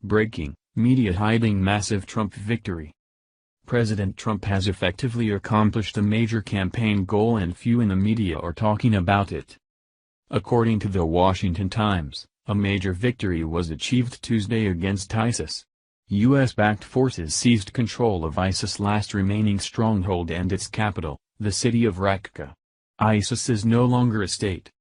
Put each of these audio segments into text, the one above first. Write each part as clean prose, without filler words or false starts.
Breaking, media hiding massive Trump victory. President Trump has effectively accomplished a major campaign goal and few in the media are talking about it. According to the Washington Times, a major victory was achieved Tuesday against ISIS. U.S.-backed forces seized control of ISIS' last remaining stronghold and its capital, the city of Raqqa. ISIS is no longer a state.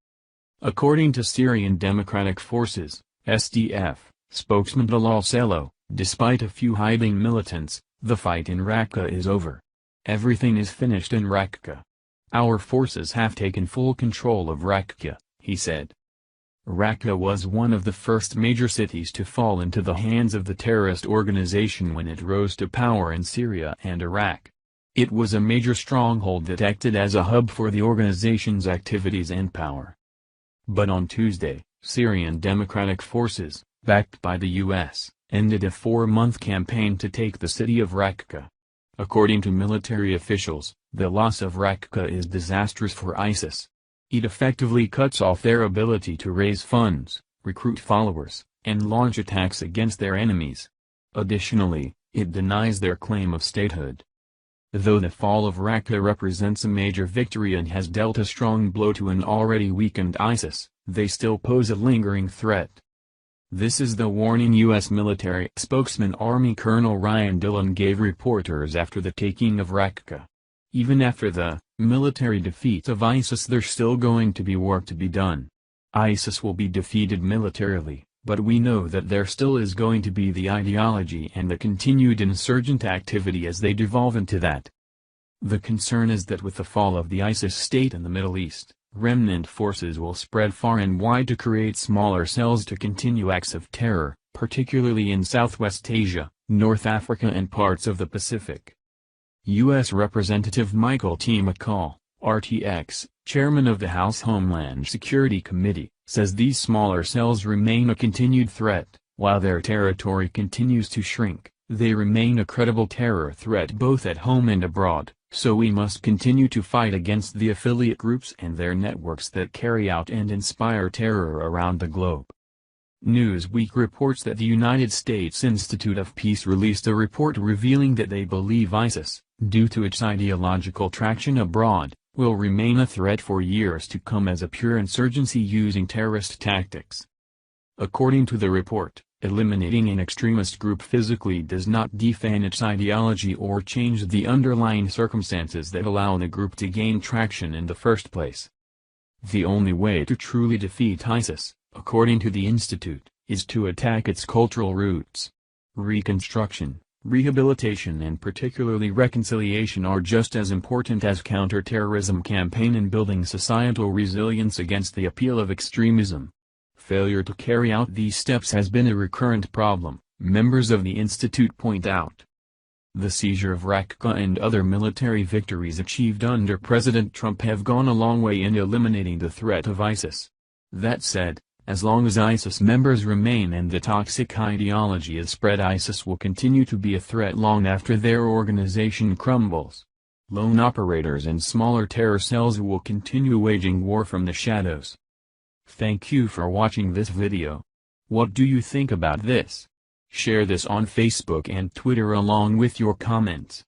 According to Syrian Democratic Forces, SDF, spokesman Bilal Selo, despite a few hiding militants, the fight in Raqqa is over. Everything is finished in Raqqa. Our forces have taken full control of Raqqa, he said. Raqqa was one of the first major cities to fall into the hands of the terrorist organization when it rose to power in Syria and Iraq. It was a major stronghold that acted as a hub for the organization's activities and power. But on Tuesday, Syrian Democratic Forces, backed by the U.S., ended a 4-month campaign to take the city of Raqqa. According to military officials, the loss of Raqqa is disastrous for ISIS. It effectively cuts off their ability to raise funds, recruit followers, and launch attacks against their enemies. Additionally, it denies their claim of statehood. Though the fall of Raqqa represents a major victory and has dealt a strong blow to an already weakened ISIS, they still pose a lingering threat. This is the warning U.S. military spokesman Army Colonel Ryan Dillon gave reporters after the taking of Raqqa. Even after the military defeat of ISIS, there's still going to be work to be done. ISIS will be defeated militarily, but we know that there still is going to be the ideology and the continued insurgent activity as they devolve into that. The concern is that with the fall of the ISIS state in the Middle East, remnant forces will spread far and wide to create smaller cells to continue acts of terror, particularly in Southwest Asia, North Africa and parts of the Pacific. U.S. Representative Michael T. McCall, RTX, chairman of the House Homeland Security Committee, says these smaller cells remain a continued threat. While their territory continues to shrink, they remain a credible terror threat both at home and abroad, so we must continue to fight against the affiliate groups and their networks that carry out and inspire terror around the globe. Newsweek reports that the United States Institute of Peace released a report revealing that they believe ISIS, due to its ideological traction abroad, will remain a threat for years to come as a pure insurgency using terrorist tactics. According to the report, eliminating an extremist group physically does not define its ideology or change the underlying circumstances that allow the group to gain traction in the first place. The only way to truly defeat ISIS, according to the Institute, is to attack its cultural roots. Reconstruction, rehabilitation and particularly reconciliation are just as important as counter-terrorism campaign in building societal resilience against the appeal of extremism. Failure to carry out these steps has been a recurrent problem, members of the Institute point out. The seizure of Raqqa and other military victories achieved under President Trump have gone a long way in eliminating the threat of ISIS. That said, as long as ISIS members remain and the toxic ideology is spread, ISIS will continue to be a threat long after their organization crumbles. Lone operators and smaller terror cells will continue waging war from the shadows. Thank you for watching this video. What do you think about this? Share this on Facebook and Twitter along with your comments.